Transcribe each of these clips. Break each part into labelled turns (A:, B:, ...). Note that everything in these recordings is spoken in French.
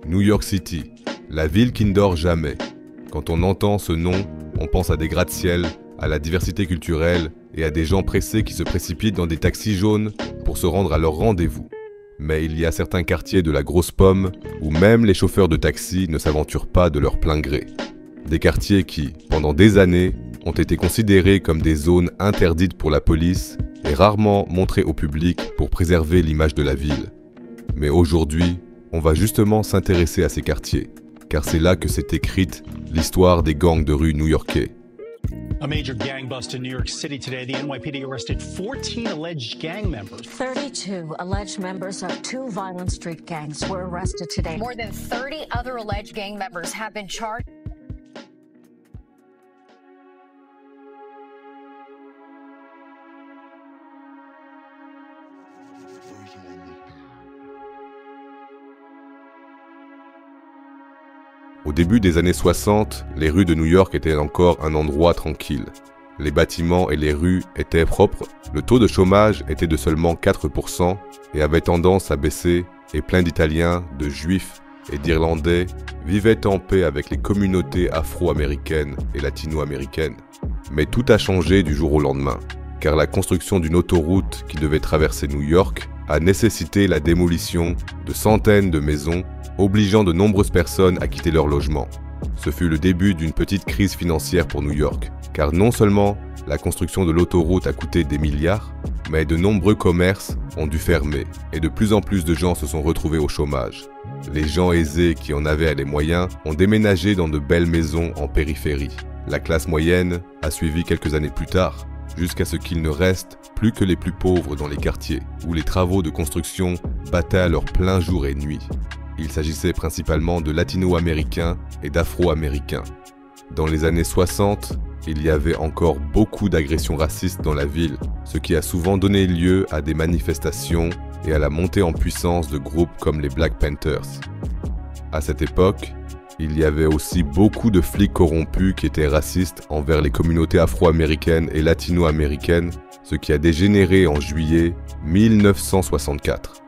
A: New York City, la ville qui ne dort jamais. Quand on entend ce nom, on pense à des gratte-ciel, à la diversité culturelle et à des gens pressés qui se précipitent dans des taxis jaunes pour se rendre à leur rendez-vous. Mais il y a certains quartiers de la Grosse Pomme où même les chauffeurs de taxi ne s'aventurent pas de leur plein gré. Des quartiers qui, pendant des années, ont été considérés comme des zones interdites pour la police et rarement montrées au public pour préserver l'image de la ville. Mais aujourd'hui, on va justement s'intéresser à ces quartiers, car c'est là que s'est écrite l'histoire des gangs de rue new-yorkais.
B: A major gang bust in New York City today. The NYPD arrested 14 alleged gang members.
C: 32 alleged members of two violent street gangs were arrested today.
D: More than 30 other alleged gang members have been charged.
A: Au début des années 60, les rues de New York étaient encore un endroit tranquille. Les bâtiments et les rues étaient propres, le taux de chômage était de seulement 4% et avait tendance à baisser, et plein d'Italiens, de Juifs et d'Irlandais vivaient en paix avec les communautés afro-américaines et latino-américaines. Mais tout a changé du jour au lendemain, car la construction d'une autoroute qui devait traverser New York a nécessité la démolition de centaines de maisons, obligeant de nombreuses personnes à quitter leur logement. Ce fut le début d'une petite crise financière pour New York, car non seulement la construction de l'autoroute a coûté des milliards, mais de nombreux commerces ont dû fermer, et de plus en plus de gens se sont retrouvés au chômage. Les gens aisés qui en avaient les moyens ont déménagé dans de belles maisons en périphérie. La classe moyenne a suivi quelques années plus tard, jusqu'à ce qu'il ne reste plus que les plus pauvres dans les quartiers, où les travaux de construction battaient à leur plein jour et nuit. Il s'agissait principalement de latino-américains et d'afro-américains. Dans les années 60, il y avait encore beaucoup d'agressions racistes dans la ville, ce qui a souvent donné lieu à des manifestations et à la montée en puissance de groupes comme les Black Panthers. À cette époque, il y avait aussi beaucoup de flics corrompus qui étaient racistes envers les communautés afro-américaines et latino-américaines, ce qui a dégénéré en juillet 1964.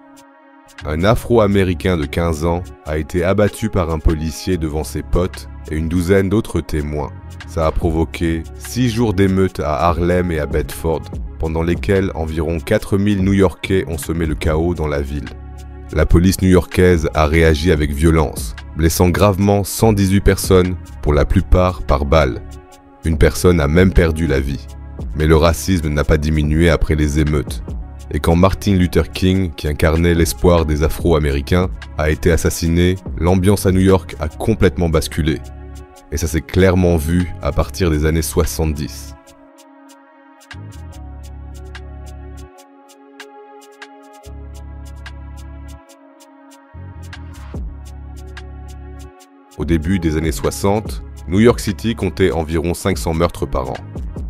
A: Un afro-américain de 15 ans a été abattu par un policier devant ses potes et une douzaine d'autres témoins. Ça a provoqué 6 jours d'émeutes à Harlem et à Bedford, pendant lesquels environ 4000 New-Yorkais ont semé le chaos dans la ville. La police new-yorkaise a réagi avec violence, blessant gravement 118 personnes, pour la plupart par balle. Une personne a même perdu la vie. Mais le racisme n'a pas diminué après les émeutes. Et quand Martin Luther King, qui incarnait l'espoir des Afro-Américains, a été assassiné, l'ambiance à New York a complètement basculé. Et ça s'est clairement vu à partir des années 70. Au début des années 60, New York City comptait environ 500 meurtres par an.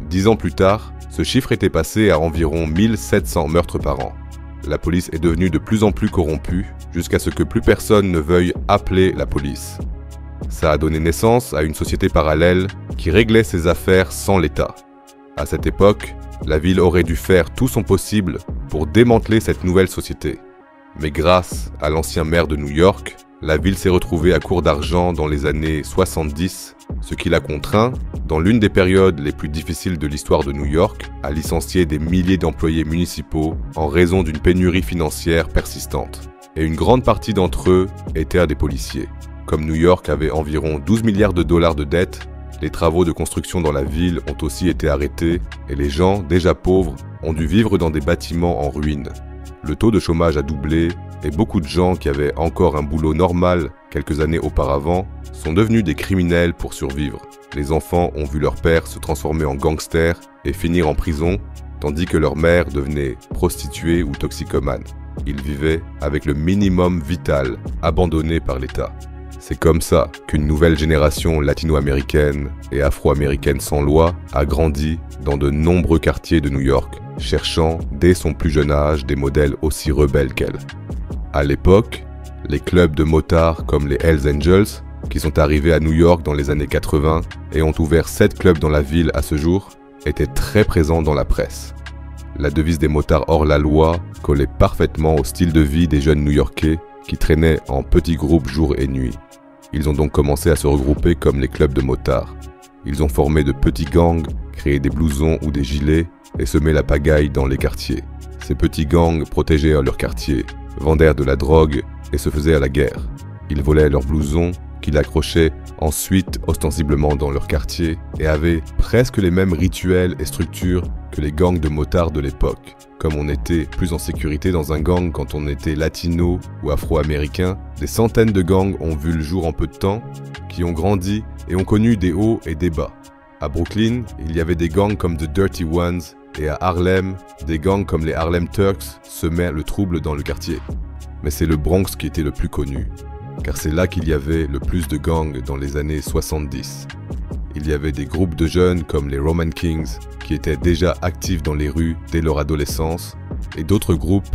A: 10 ans plus tard, ce chiffre était passé à environ 1700 meurtres par an. La police est devenue de plus en plus corrompue, jusqu'à ce que plus personne ne veuille appeler la police. Ça a donné naissance à une société parallèle qui réglait ses affaires sans l'État. À cette époque, la ville aurait dû faire tout son possible pour démanteler cette nouvelle société. Mais grâce à l'ancien maire de New York, la ville s'est retrouvée à court d'argent dans les années 70, ce qui l'a contraint, dans l'une des périodes les plus difficiles de l'histoire de New York, à licencier des milliers d'employés municipaux en raison d'une pénurie financière persistante. Et une grande partie d'entre eux étaient des policiers. Comme New York avait environ 12 milliards de dollars de dettes, les travaux de construction dans la ville ont aussi été arrêtés et les gens, déjà pauvres, ont dû vivre dans des bâtiments en ruine. Le taux de chômage a doublé et beaucoup de gens qui avaient encore un boulot normal quelques années auparavant sont devenus des criminels pour survivre. Les enfants ont vu leur père se transformer en gangster et finir en prison, tandis que leur mère devenait prostituée ou toxicomane. Ils vivaient avec le minimum vital, abandonné par l'État. C'est comme ça qu'une nouvelle génération latino-américaine et afro-américaine sans loi a grandi dans de nombreux quartiers de New York, cherchant dès son plus jeune âge des modèles aussi rebelles qu'elle. À l'époque, les clubs de motards comme les Hells Angels, qui sont arrivés à New York dans les années 80 et ont ouvert 7 clubs dans la ville à ce jour, étaient très présents dans la presse. La devise des motards hors la loi collait parfaitement au style de vie des jeunes New-Yorkais qui traînaient en petits groupes jour et nuit. Ils ont donc commencé à se regrouper comme les clubs de motards. Ils ont formé de petits gangs, créé des blousons ou des gilets et semé la pagaille dans les quartiers. Ces petits gangs protégeaient leur quartier, vendaient de la drogue et se faisaient à la guerre. Ils volaient leurs blousons, qu'ils accrochaient ensuite ostensiblement dans leur quartier et avaient presque les mêmes rituels et structures que les gangs de motards de l'époque. Comme on était plus en sécurité dans un gang quand on était latino ou afro-américain, des centaines de gangs ont vu le jour en peu de temps, qui ont grandi et ont connu des hauts et des bas. À Brooklyn, il y avait des gangs comme The Dirty Ones et à Harlem, des gangs comme les Harlem Turks semaient le trouble dans le quartier. Mais c'est le Bronx qui était le plus connu, car c'est là qu'il y avait le plus de gangs dans les années 70. Il y avait des groupes de jeunes comme les Roman Kings qui étaient déjà actifs dans les rues dès leur adolescence et d'autres groupes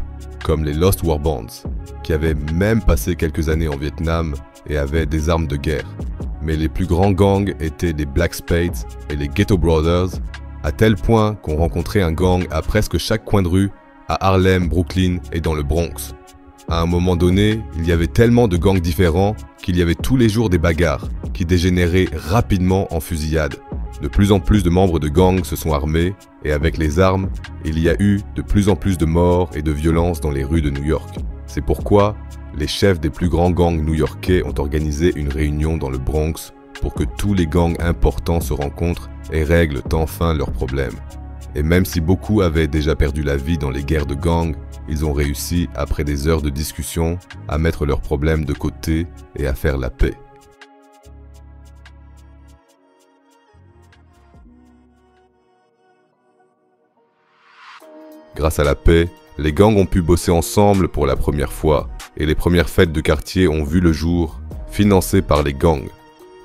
A: comme les Lost War Bands qui avaient même passé quelques années en Vietnam et avaient des armes de guerre. Mais les plus grands gangs étaient les Black Spades et les Ghetto Brothers, à tel point qu'on rencontrait un gang à presque chaque coin de rue à Harlem, Brooklyn et dans le Bronx. À un moment donné, il y avait tellement de gangs différents qu'il y avait tous les jours des bagarres qui dégénéraient rapidement en fusillades. De plus en plus de membres de gangs se sont armés et avec les armes, il y a eu de plus en plus de morts et de violences dans les rues de New York. C'est pourquoi les chefs des plus grands gangs new-yorkais ont organisé une réunion dans le Bronx pour que tous les gangs importants se rencontrent et règlent enfin leurs problèmes. Et même si beaucoup avaient déjà perdu la vie dans les guerres de gangs, ils ont réussi, après des heures de discussion, à mettre leurs problèmes de côté et à faire la paix. Grâce à la paix, les gangs ont pu bosser ensemble pour la première fois, et les premières fêtes de quartier ont vu le jour, financées par les gangs.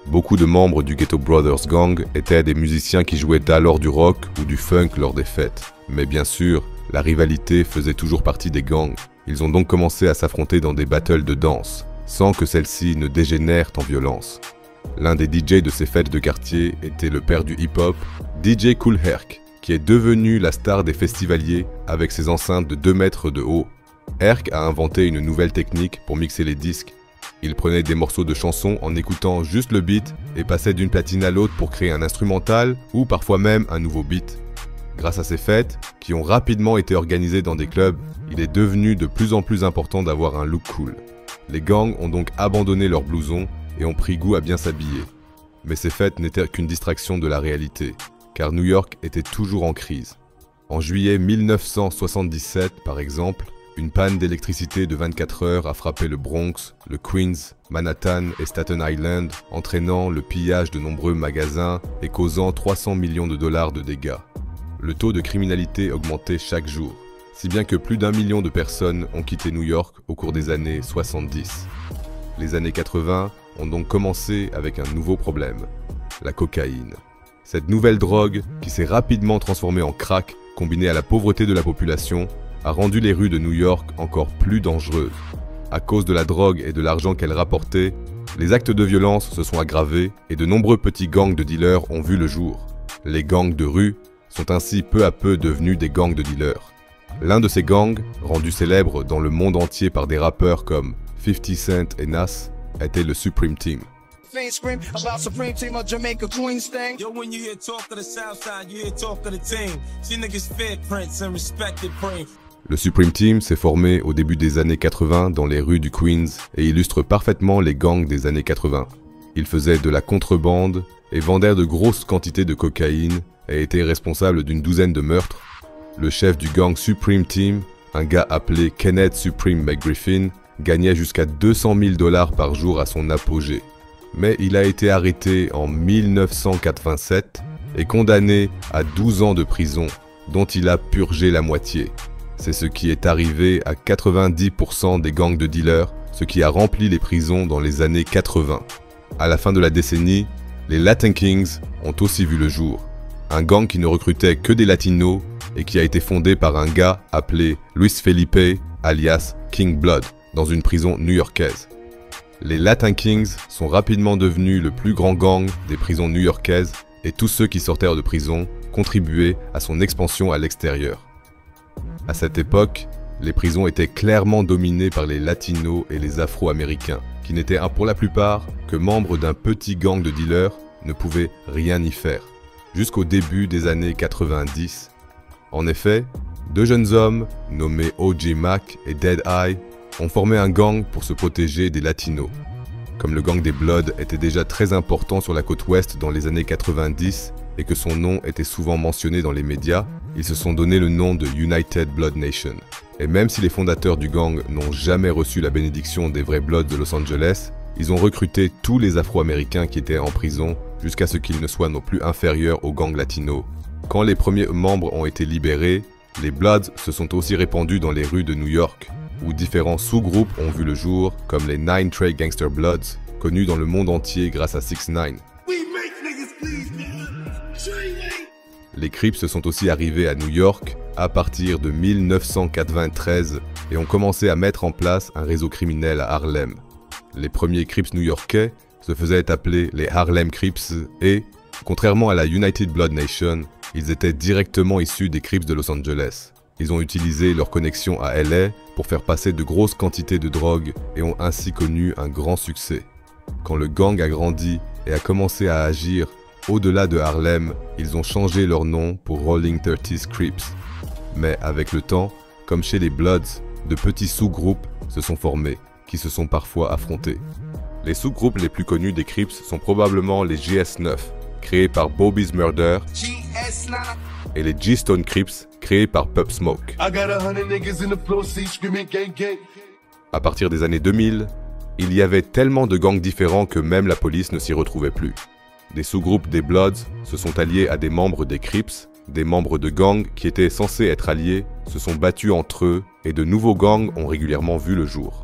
A: Beaucoup de membres du Ghetto Brothers Gang étaient des musiciens qui jouaient alors du rock ou du funk lors des fêtes. Mais bien sûr, la rivalité faisait toujours partie des gangs. Ils ont donc commencé à s'affronter dans des battles de danse, sans que celles-ci ne dégénèrent en violence. L'un des DJ de ces fêtes de quartier était le père du hip-hop, DJ Kool Herc, qui est devenu la star des festivaliers avec ses enceintes de 2 mètres de haut. Herc a inventé une nouvelle technique pour mixer les disques. Il prenait des morceaux de chansons en écoutant juste le beat et passait d'une platine à l'autre pour créer un instrumental ou parfois même un nouveau beat. Grâce à ces fêtes, qui ont rapidement été organisées dans des clubs, il est devenu de plus en plus important d'avoir un look cool. Les gangs ont donc abandonné leurs blousons et ont pris goût à bien s'habiller. Mais ces fêtes n'étaient qu'une distraction de la réalité, car New York était toujours en crise. En juillet 1977, par exemple, une panne d'électricité de 24 heures a frappé le Bronx, le Queens, Manhattan et Staten Island, entraînant le pillage de nombreux magasins et causant 300 millions de dollars de dégâts. Le taux de criminalité augmentait chaque jour, si bien que plus d'1 million de personnes ont quitté New York au cours des années 70. Les années 80 ont donc commencé avec un nouveau problème, la cocaïne. Cette nouvelle drogue, qui s'est rapidement transformée en crack, combinée à la pauvreté de la population, a rendu les rues de New York encore plus dangereuses. À cause de la drogue et de l'argent qu'elle rapportait, les actes de violence se sont aggravés et de nombreux petits gangs de dealers ont vu le jour. Les gangs de rue sont ainsi peu à peu devenus des gangs de dealers. L'un de ces gangs, rendu célèbre dans le monde entier par des rappeurs comme 50 Cent et Nas, était le Supreme Team. Le Supreme Team s'est formé au début des années 80 dans les rues du Queens et illustre parfaitement les gangs des années 80. Ils faisaient de la contrebande et vendaient de grosses quantités de cocaïne et étaient responsables d'une douzaine de meurtres. Le chef du gang Supreme Team, un gars appelé Kenneth Supreme McGriffin, gagnait jusqu'à 200 000 $ par jour à son apogée. Mais il a été arrêté en 1987 et condamné à 12 ans de prison, dont il a purgé la moitié. C'est ce qui est arrivé à 90% des gangs de dealers, ce qui a rempli les prisons dans les années 80. À la fin de la décennie, les Latin Kings ont aussi vu le jour. Un gang qui ne recrutait que des latinos et qui a été fondé par un gars appelé Luis Felipe, alias King Blood, dans une prison new-yorkaise. Les Latin Kings sont rapidement devenus le plus grand gang des prisons new-yorkaises et tous ceux qui sortèrent de prison contribuaient à son expansion à l'extérieur. À cette époque, Les prisons étaient clairement dominées par les latinos et les afro-américains, qui n'étaient pour la plupart que membres d'un petit gang de dealers, ne pouvaient rien y faire, jusqu'au début des années 90. En effet, deux jeunes hommes, nommés O.J. Mack et Dead Eye, ont formé un gang pour se protéger des latinos. Comme le gang des Bloods était déjà très important sur la côte ouest dans les années 90 et que son nom était souvent mentionné dans les médias, ils se sont donné le nom de United Blood Nation. Et même si les fondateurs du gang n'ont jamais reçu la bénédiction des vrais Bloods de Los Angeles, ils ont recruté tous les Afro-Américains qui étaient en prison jusqu'à ce qu'ils ne soient non plus inférieurs aux gangs latinos. Quand les premiers membres ont été libérés, les Bloods se sont aussi répandus dans les rues de New York, où différents sous-groupes ont vu le jour, comme les Nine Trey Gangster Bloods, connus dans le monde entier grâce à 6ix9ine. Les Crips sont aussi arrivés à New York à partir de 1993 et ont commencé à mettre en place un réseau criminel à Harlem. Les premiers Crips new-yorkais se faisaient appeler les Harlem Crips et, contrairement à la United Blood Nation, ils étaient directement issus des Crips de Los Angeles. Ils ont utilisé leur connexion à LA pour faire passer de grosses quantités de drogue et ont ainsi connu un grand succès. Quand le gang a grandi et a commencé à agir au-delà de Harlem, ils ont changé leur nom pour Rolling 30s Crips. Mais avec le temps, comme chez les Bloods, de petits sous-groupes se sont formés, qui se sont parfois affrontés. Les sous-groupes les plus connus des Crips sont probablement les GS9, créés par Bobby's Murder, et les G-Stone Crips, créés par Pop Smoke. À partir des années 2000, il y avait tellement de gangs différents que même la police ne s'y retrouvait plus. Des sous-groupes des Bloods se sont alliés à des membres des Crips, des membres de gangs qui étaient censés être alliés se sont battus entre eux et de nouveaux gangs ont régulièrement vu le jour.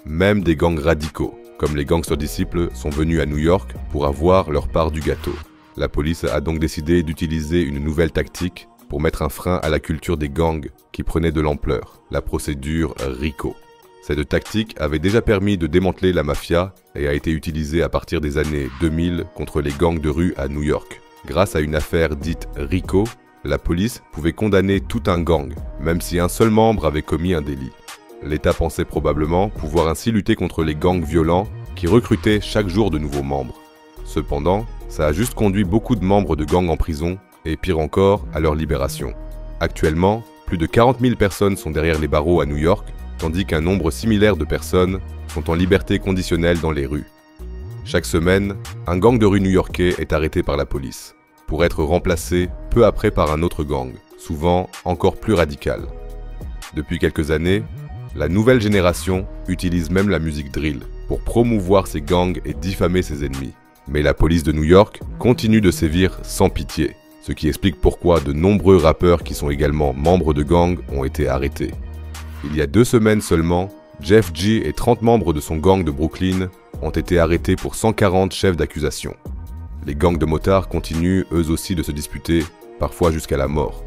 A: Même des gangs radicaux, comme les Gangster Disciples, sont venus à New York pour avoir leur part du gâteau. La police a donc décidé d'utiliser une nouvelle tactique pour mettre un frein à la culture des gangs qui prenait de l'ampleur, la procédure RICO. Cette tactique avait déjà permis de démanteler la mafia et a été utilisée à partir des années 2000 contre les gangs de rue à New York. Grâce à une affaire dite RICO, la police pouvait condamner tout un gang, même si un seul membre avait commis un délit. L'État pensait probablement pouvoir ainsi lutter contre les gangs violents qui recrutaient chaque jour de nouveaux membres. Cependant, ça a juste conduit beaucoup de membres de gangs en prison et pire encore, à leur libération. Actuellement, plus de 40 000 personnes sont derrière les barreaux à New York, tandis qu'un nombre similaire de personnes sont en liberté conditionnelle dans les rues. Chaque semaine, un gang de rue new-yorkais est arrêté par la police, pour être remplacé peu après par un autre gang, souvent encore plus radical. Depuis quelques années, la nouvelle génération utilise même la musique drill pour promouvoir ses gangs et diffamer ses ennemis. Mais la police de New York continue de sévir sans pitié, ce qui explique pourquoi de nombreux rappeurs qui sont également membres de gangs ont été arrêtés. Il y a 2 semaines seulement, Jeff G et 30 membres de son gang de Brooklyn ont été arrêtés pour 140 chefs d'accusation. Les gangs de motards continuent eux aussi de se disputer, parfois jusqu'à la mort.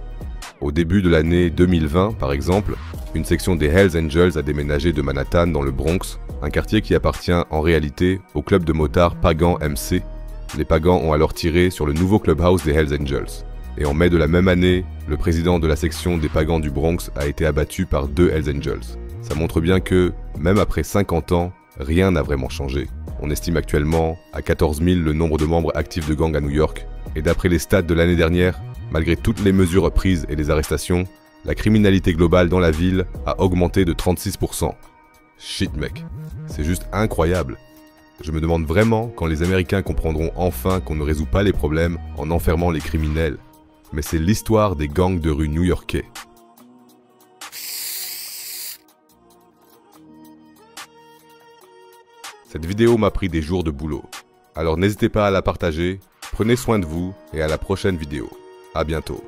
A: Au début de l'année 2020, par exemple, une section des Hells Angels a déménagé de Manhattan dans le Bronx, un quartier qui appartient en réalité au club de motards Pagan MC. Les Pagans ont alors tiré sur le nouveau clubhouse des Hells Angels. Et en mai de la même année, le président de la section des Pagans du Bronx a été abattu par 2 Hells Angels. Ça montre bien que, même après 50 ans, rien n'a vraiment changé. On estime actuellement à 14 000 le nombre de membres actifs de gangs à New York. Et d'après les stats de l'année dernière, malgré toutes les mesures prises et les arrestations, la criminalité globale dans la ville a augmenté de 36%. Shit mec, c'est juste incroyable. Je me demande vraiment quand les Américains comprendront enfin qu'on ne résout pas les problèmes en enfermant les criminels. Mais c'est l'histoire des gangs de rue new-yorkais. Cette vidéo m'a pris des jours de boulot. Alors n'hésitez pas à la partager, prenez soin de vous et à la prochaine vidéo. À bientôt.